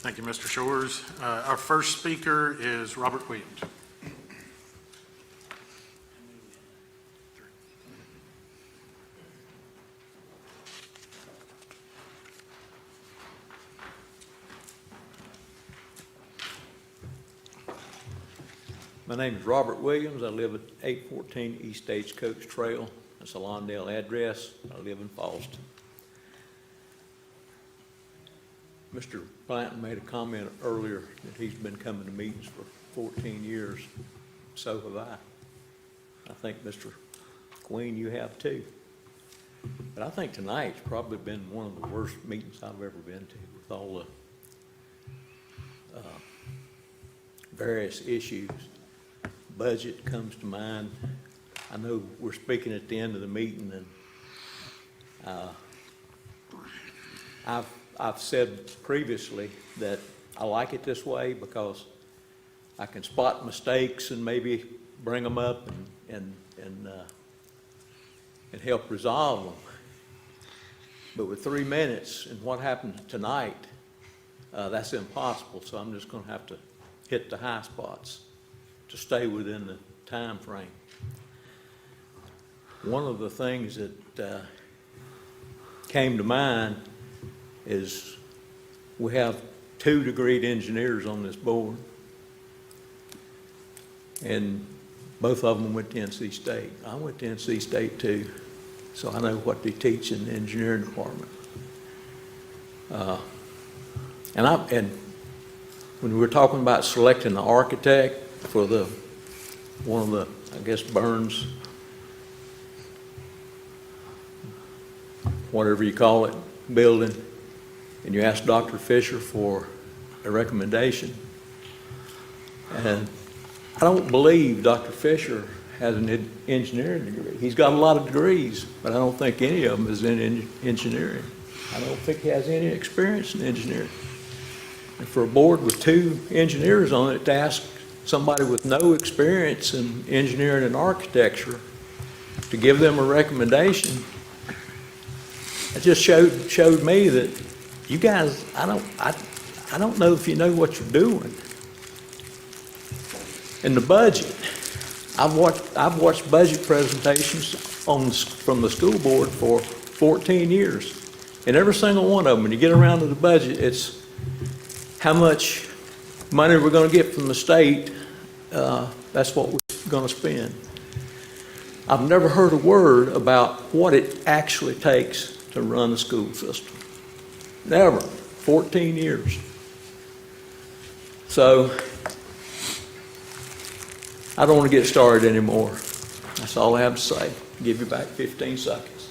Thank you, Mr. Shores. Our first speaker is Robert Williams. My name is Robert Williams. I live at 814 East Stagecoach Trail. That's a Lawndale address. I live in Fallston. Mr. Blanton made a comment earlier that he's been coming to meetings for 14 years. So have I. I think, Mr. Queen, you have too. But I think tonight's probably been one of the worst meetings I've ever been to, with all the various issues. Budget comes to mind. I know we're speaking at the end of the meeting, and I've said previously that I like it this way because I can spot mistakes and maybe bring them up and help resolve them. But with 3 minutes and what happened tonight, that's impossible. So I'm just going to have to hit the high spots to stay within the time frame. One of the things that came to mind is we have 2 degreed engineers on this board, and both of them went to NC State. I went to NC State too, so I know what they teach in the engineering department. And when we were talking about selecting the architect for one of the, I guess, Burns, whatever you call it, building, and you asked Dr. Fisher for a recommendation. And I don't believe Dr. Fisher has an engineering degree. He's got a lot of degrees, but I don't think any of them is in engineering. I don't think he has any experience in engineering. And for a board with 2 engineers on it to ask somebody with no experience in engineering and architecture to give them a recommendation, it just showed me that you guys, I don't know if you know what you're doing. In the budget, I've watched budget presentations from the school board for 14 years, and every single one of them, when you get around to the budget, it's how much money we're going to get from the state. That's what we're going to spend. I've never heard a word about what it actually takes to run the school system. Never. 14 years. So I don't want to get started anymore. That's all I have to say. Give you back 15 seconds.